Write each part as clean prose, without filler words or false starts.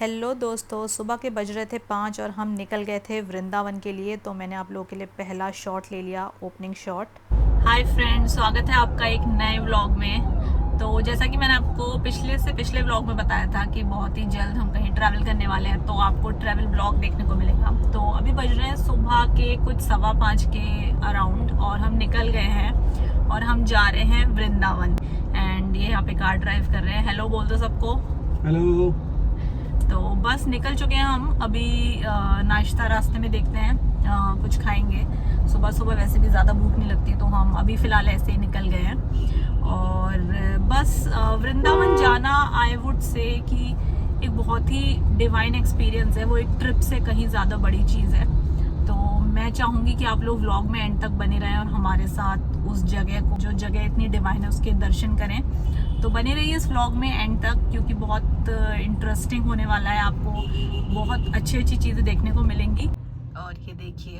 Hello दोस्तों, सुबह के बज रहे थे 5 और हम निकल गए थे वृंदावन के लिए। तो मैंने आप लोगों के लिए पहला शॉट ले लिया, ओपनिंग शॉट। हाय फ्रेंड्स, स्वागत है आपका एक नए व्लॉग में। तो जैसा कि मैंने आपको पिछले व्लॉग में बताया था कि बहुत ही जल्द हम कहीं ट्रैवल करने वाले हैं, तो आपको ट्रैवल व्लॉग देखने को मिलेगा। तो अभी बज रहे हैं सुबह के कुछ 5:15 के अराउंड और हम निकल गए हैं और हम जा रहे हैं वृंदावन। एंड ये यहाँ पे कार ड्राइव कर रहे हैं। हेलो बोल दो सबको। हेलो। तो बस निकल चुके हैं हम। अभी नाश्ता रास्ते में देखते हैं, कुछ खाएंगे। सुबह सुबह वैसे भी ज़्यादा भूख नहीं लगती, तो हम अभी फ़िलहाल ऐसे ही निकल गए हैं। और बस वृंदावन जाना आई वुड से कि एक बहुत ही डिवाइन एक्सपीरियंस है। वो एक ट्रिप से कहीं ज़्यादा बड़ी चीज़ है। तो मैं चाहूँगी कि आप लोग व्लॉग में एंड तक बने रहें और हमारे साथ उस जगह को, जो जगह इतनी डिवाइन है, उसके दर्शन करें। तो बने रहिए इस व्लॉग में एंड तक, क्योंकि बहुत इंटरेस्टिंग होने वाला है। आपको बहुत अच्छी चीज़ें देखने को मिलेंगी। और ये देखिए,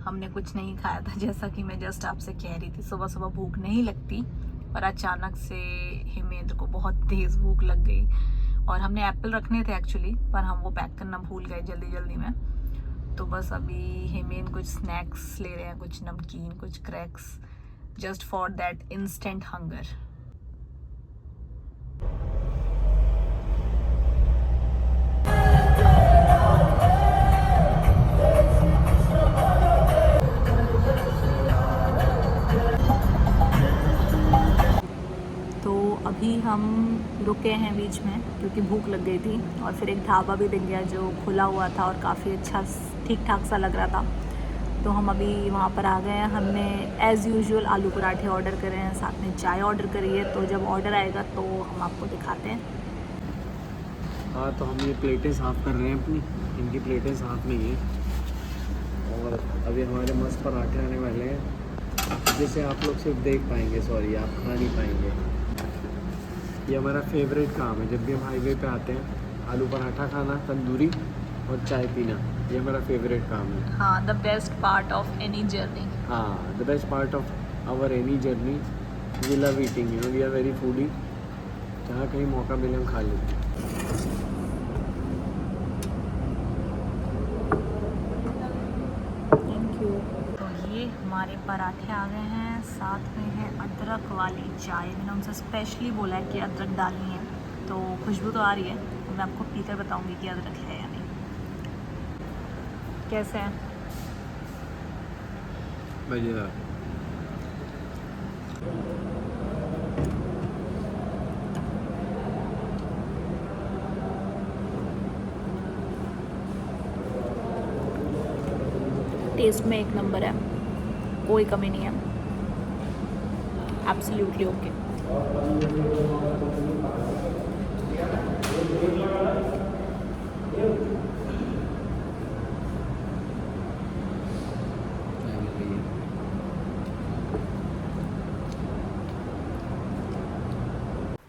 हमने कुछ नहीं खाया था, जैसा कि मैं जस्ट आपसे कह रही थी। सुबह सुबह भूख नहीं लगती, पर अचानक से हेमेंद्र को बहुत तेज़ भूख लग गई। और हमने एप्पल रखने थे एक्चुअली, पर हम वो पैक करना भूल गए जल्दी में। तो बस अभी हेमेंद्र कुछ स्नैक्स ले रहे हैं, कुछ नमकीन, कुछ cracks, just for that instant hunger. तो अभी हम रुके हैं बीच में क्योंकि भूख लग गई थी, और फिर एक ढाबा भी दिख गया जो खुला हुआ था और काफ़ी अच्छा ठीक ठाक सा लग रहा था। तो हम अभी वहाँ पर आ गए हैं। हमने एज़ यूजुअल आलू पराठे ऑर्डर करे हैं, साथ में चाय ऑर्डर करी है। तो जब ऑर्डर आएगा तो हम आपको दिखाते हैं। हाँ, तो हम ये प्लेटें साफ़ कर रहे हैं अपनी। इनकी प्लेटें साफ़ नहीं है। और अभी हमारे मस्त पराठे आने वाले हैं, जिसे आप लोग सिर्फ देख पाएंगे, सॉरी आप खा नहीं पाएंगे। ये हमारा फेवरेट काम है। जब भी हम हाईवे पे आते हैं, आलू पराठा खाना, तंदूरी और चाय पीना, ये हमारा फेवरेट काम है। हाँ, the best part of any journey. हाँ, the best part of our any journey. We love eating, you know, we are very foodie. जहाँ कहीं मौका मिले हम खा लेते हैं। Thank you. तो ये हमारे पराठे आ गए हैं, साथ में है अदरक वाली चाय। मैंने उनसे स्पेशली बोला है कि अदरक डालनी है, तो खुशबू तो आ रही है। तो मैं आपको पीकर बताऊंगी कि अदरक है या नहीं। कैसे है? मज़ेदार। टेस्ट में एक नंबर है, कोई कमी नहीं है। Absolutely okay.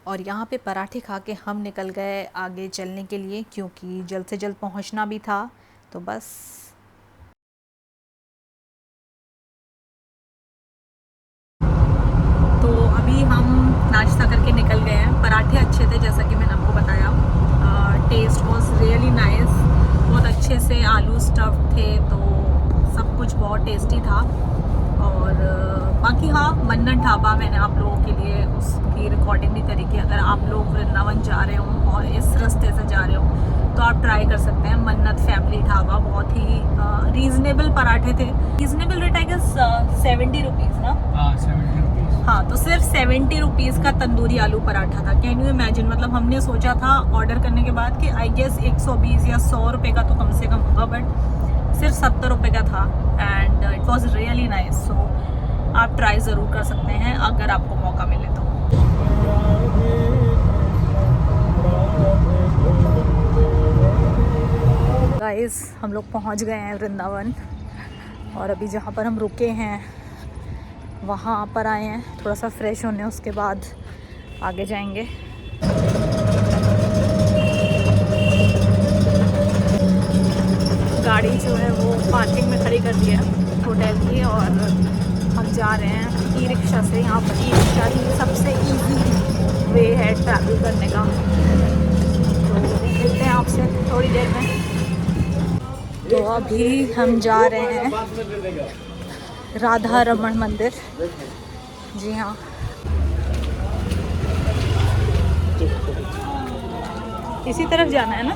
और यहाँ पे पराठे खा के हम निकल गए आगे चलने के लिए, क्योंकि जल्द से जल्द पहुँचना भी था। तो बस तो अभी हम नाश्ता करके निकल गए हैं। पराठे अच्छे थे, जैसा कि मैंने आपको बताया। Taste was really nice. बहुत अच्छे से आलू स्टफ्ड थे, तो सब कुछ बहुत टेस्टी था। और बाकी हाँ, मन्नत ढाबा मैंने आप लोगों के लिए उसकी रिकॉर्डिंग भी करी कि अगर आप लोग वृंदावन जा रहे हो और इस रास्ते से जा रहे हो तो आप ट्राई कर सकते हैं मन्नत फैमिली ढाबा। बहुत ही रीजनेबल पराठे थे। Reasonable rate I guess 70 rupees ना। हाँ, 70 रुपीज़। हाँ, तो सिर्फ 70 रुपीज़ का तंदूरी आलू पराठा था। Can you imagine? मतलब हमने सोचा था ऑर्डर करने के बाद कि आई गेस 120 या 100 रुपये का तो कम से कम होगा, बट सिर्फ 70 रुपये का था। And it was really nice. So आप ट्राई ज़रूर कर सकते हैं अगर आपको मौका मिले तो। गाइस, हम लोग पहुंच गए हैं वृंदावन, और अभी जहाँ पर हम रुके हैं वहाँ पर आए हैं थोड़ा सा फ्रेश होने, उसके बाद आगे जाएंगे। गाड़ी जो है वो पार्किंग में खड़ी कर दी है होटल की, और हम जा रहे हैं ई रिक्शा से। यहाँ पर ई रिक्शा ही सबसे ईजी वे है ट्रैवल करने का। तो से थोड़ी देर में। तो अभी हम जा रहे हैं राधा रमण मंदिर। जी हाँ, इसी तरफ जाना है ना।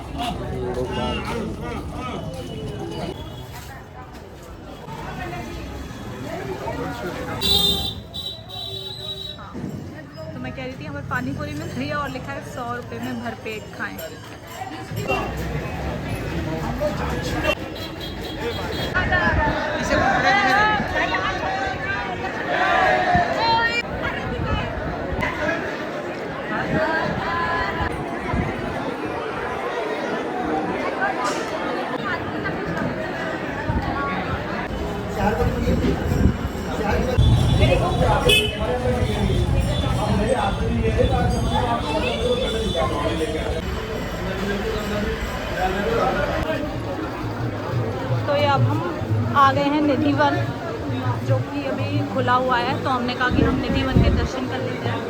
तो मैं कह रही थी हमारे पानी पूरी में फ्री और लिखा है 100 रुपये में भरपेट खाएं। तो ये अब हम आ गए हैं निधि वन, जो कि अभी खुला हुआ है। तो हमने कहा कि हम निधि वन के दर्शन कर लेते हैं।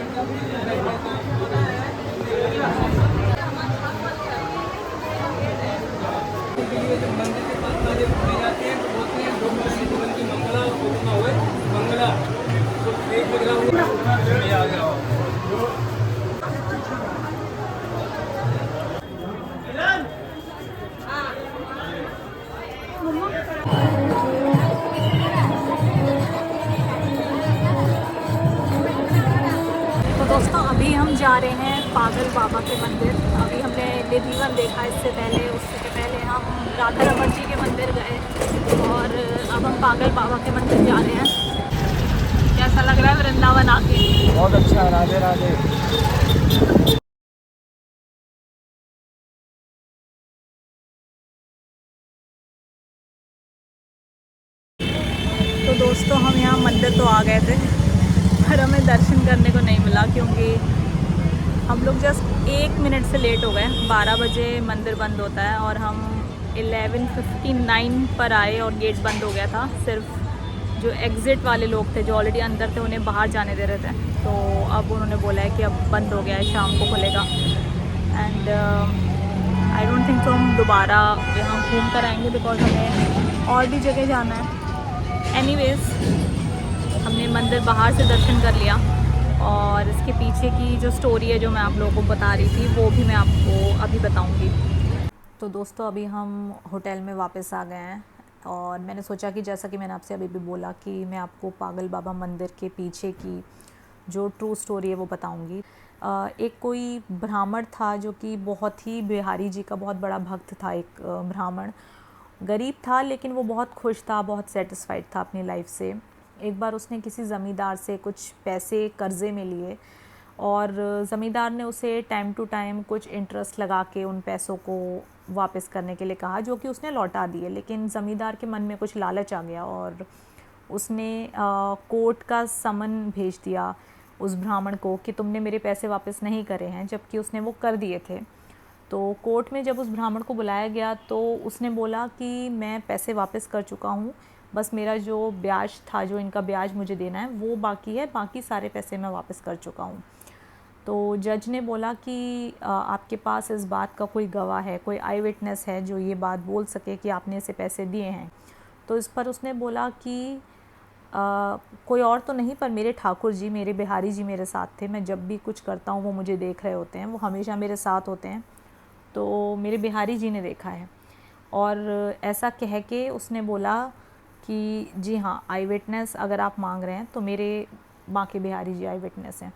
तो दोस्तों अभी हम जा रहे हैं पागल बाबा के मंदिर। अभी हमने निधि वन देखा इससे पहले, उससे पहले हम राधा रमण जी के मंदिर गए और अब हम पागल बाबा के मंदिर जा रहे हैं। कैसा लग रहा है वृंदावन आके? बहुत अच्छा है। राधे राधे। तो दोस्तों हम यहाँ मंदिर तो आ गए थे पर हमें दर्शन करने को नहीं मिला, क्योंकि हम लोग जस्ट 1 मिनट से लेट हो गए। 12 बजे मंदिर बंद होता है और हम 11:59 पर आए और गेट बंद हो गया था। सिर्फ जो एग्ज़िट वाले लोग थे जो ऑलरेडी अंदर थे उन्हें बाहर जाने दे रहे थे। तो अब उन्होंने बोला है कि अब बंद हो गया है, शाम को खुलेगा। एंड आई डोंट थिंक तो हम दोबारा यहाँ घूम कर आएंगे, बिकॉज हमें और भी जगह जाना है। एनीवेज़ हमने मंदिर बाहर से दर्शन कर लिया और इसके पीछे की जो स्टोरी है जो मैं आप लोगों को बता रही थी वो भी मैं आपको अभी बताऊंगी। तो दोस्तों अभी हम होटल में वापस आ गए हैं और मैंने सोचा कि जैसा कि मैंने आपसे अभी भी बोला कि मैं आपको पागल बाबा मंदिर के पीछे की जो ट्रू स्टोरी है वो बताऊंगी। एक कोई ब्राह्मण था जो कि बहुत ही बिहारी जी का बहुत बड़ा भक्त था। एक ब्राह्मण गरीब था लेकिन वो बहुत खुश था, बहुत सेटिस्फाइड था अपनी लाइफ से। एक बार उसने किसी ज़मींदार से कुछ पैसे कर्ज़े में लिए और ज़मींदार ने उसे टाइम टू टाइम कुछ इंटरेस्ट लगा के उन पैसों को वापस करने के लिए कहा, जो कि उसने लौटा दिए। लेकिन ज़मींदार के मन में कुछ लालच आ गया और उसने कोर्ट का समन भेज दिया उस ब्राह्मण को कि तुमने मेरे पैसे वापस नहीं करे हैं, जबकि उसने वो कर दिए थे। तो कोर्ट में जब उस ब्राह्मण को बुलाया गया तो उसने बोला कि मैं पैसे वापस कर चुका हूँ, बस मेरा जो ब्याज था, जो इनका ब्याज मुझे देना है वो बाकी है, बाकी सारे पैसे मैं वापस कर चुका हूँ। तो जज ने बोला कि आपके पास इस बात का कोई गवाह है, कोई आई विटनेस है जो ये बात बोल सके कि आपने इसे पैसे दिए हैं? तो इस पर उसने बोला कि कोई और तो नहीं, पर मेरे ठाकुर जी, मेरे बिहारी जी मेरे साथ थे। मैं जब भी कुछ करता हूँ वो मुझे देख रहे होते हैं, वो हमेशा मेरे साथ होते हैं। तो मेरे बिहारी जी ने देखा है। और ऐसा कह के उसने बोला कि जी हाँ, आई विटनेस अगर आप मांग रहे हैं तो मेरे बाकी बिहारी जी आई विटनेस हैं।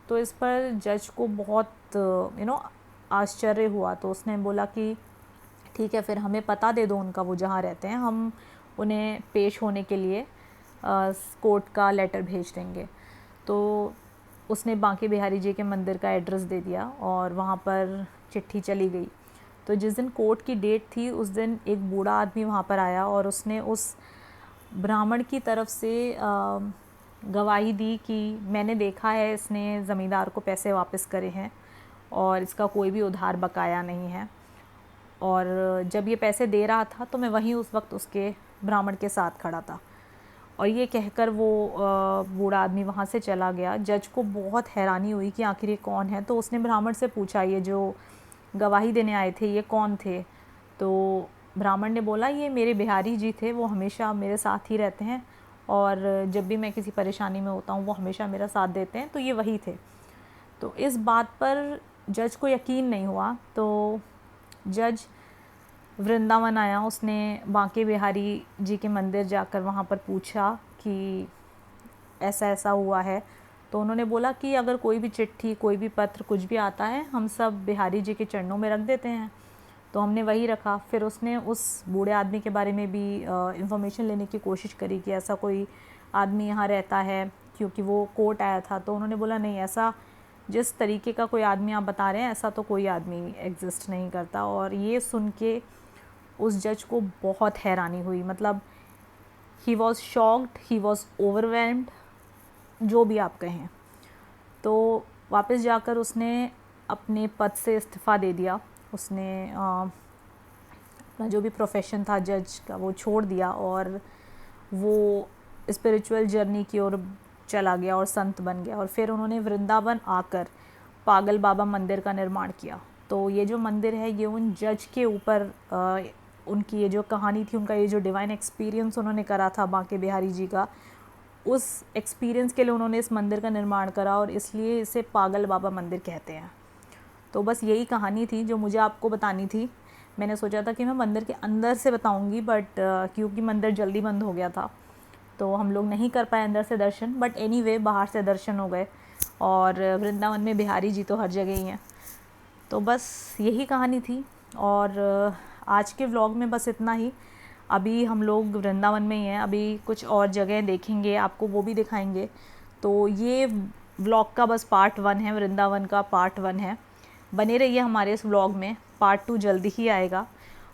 तो इस पर जज को बहुत आश्चर्य हुआ। तो उसने बोला कि ठीक है, फिर हमें पता दे दो उनका, वो जहाँ रहते हैं, हम उन्हें पेश होने के लिए कोर्ट का लेटर भेज देंगे। तो उसने बांके बिहारी जी के मंदिर का एड्रेस दे दिया और वहाँ पर चिट्ठी चली गई। तो जिस दिन कोर्ट की डेट थी उस दिन एक बूढ़ा आदमी वहाँ पर आया और उसने उस ब्राह्मण की तरफ से गवाही दी कि मैंने देखा है इसने ज़मींदार को पैसे वापस करे हैं और इसका कोई भी उधार बकाया नहीं है, और जब ये पैसे दे रहा था तो मैं वहीं उस वक्त उसके ब्राह्मण के साथ खड़ा था। और ये कहकर वो बूढ़ा आदमी वहाँ से चला गया। जज को बहुत हैरानी हुई कि आखिर ये कौन है। तो उसने ब्राह्मण से पूछा, ये जो गवाही देने आए थे ये कौन थे? तो ब्राह्मण ने बोला ये मेरे बिहारी जी थे, वो हमेशा मेरे साथ ही रहते हैं और जब भी मैं किसी परेशानी में होता हूँ वो हमेशा मेरा साथ देते हैं, तो ये वही थे। तो इस बात पर जज को यकीन नहीं हुआ, तो जज वृंदावन आया, उसने बांके बिहारी जी के मंदिर जाकर वहाँ पर पूछा कि ऐसा ऐसा हुआ है। तो उन्होंने बोला कि अगर कोई भी चिट्ठी, कोई भी पत्र, कुछ भी आता है हम सब बिहारी जी के चरणों में रख देते हैं। तो हमने वही रखा। फिर उसने उस बूढ़े आदमी के बारे में भी इंफॉर्मेशन लेने की कोशिश करी कि ऐसा कोई आदमी यहाँ रहता है, क्योंकि वो कोर्ट आया था। तो उन्होंने बोला नहीं, ऐसा जिस तरीके का कोई आदमी आप बता रहे हैं ऐसा तो कोई आदमी एग्जिस्ट नहीं करता। और ये सुन के उस जज को बहुत हैरानी हुई, मतलब he was shocked, he was overwhelmed, जो भी आप कहें। तो वापस जाकर उसने अपने पद से इस्तीफ़ा दे दिया। उसने अपना जो भी प्रोफेशन था जज का वो छोड़ दिया और वो स्पिरिचुअल जर्नी की ओर चला गया और संत बन गया। और फिर उन्होंने वृंदावन आकर पागल बाबा मंदिर का निर्माण किया। तो ये जो मंदिर है ये उन जज के ऊपर उनकी ये जो कहानी थी, उनका ये जो डिवाइन एक्सपीरियंस उन्होंने करा था बांके बिहारी जी का, उस एक्सपीरियंस के लिए उन्होंने इस मंदिर का निर्माण करा और इसलिए इसे पागल बाबा मंदिर कहते हैं। तो बस यही कहानी थी जो मुझे आपको बतानी थी। मैंने सोचा था कि मैं मंदिर के अंदर से बताऊंगी, बट क्योंकि मंदिर जल्दी बंद हो गया था तो हम लोग नहीं कर पाए अंदर से दर्शन। बट एनीवे बाहर से दर्शन हो गए। और वृंदावन में बिहारी जी तो हर जगह ही हैं। तो बस यही कहानी थी। और आज के व्लॉग में बस इतना ही। अभी हम लोग वृंदावन में ही हैं, अभी कुछ और जगह देखेंगे, आपको वो भी दिखाएंगे। तो ये व्लॉग का बस पार्ट 1 है, वृंदावन का पार्ट 1 है। बने रहिए हमारे इस व्लॉग में, पार्ट 2 जल्दी ही आएगा।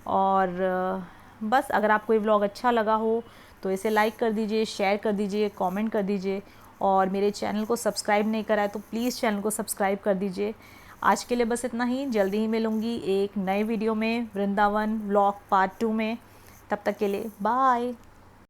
और बस अगर आपको ये व्लॉग अच्छा लगा हो तो इसे लाइक कर दीजिए, शेयर कर दीजिए, कमेंट कर दीजिए। और मेरे चैनल को सब्सक्राइब नहीं करा है तो प्लीज़ चैनल को सब्सक्राइब कर दीजिए। आज के लिए बस इतना ही। जल्दी ही मिलूँगी एक नए वीडियो में, वृंदावन व्लॉग पार्ट 2 में। तब तक के लिए बाय।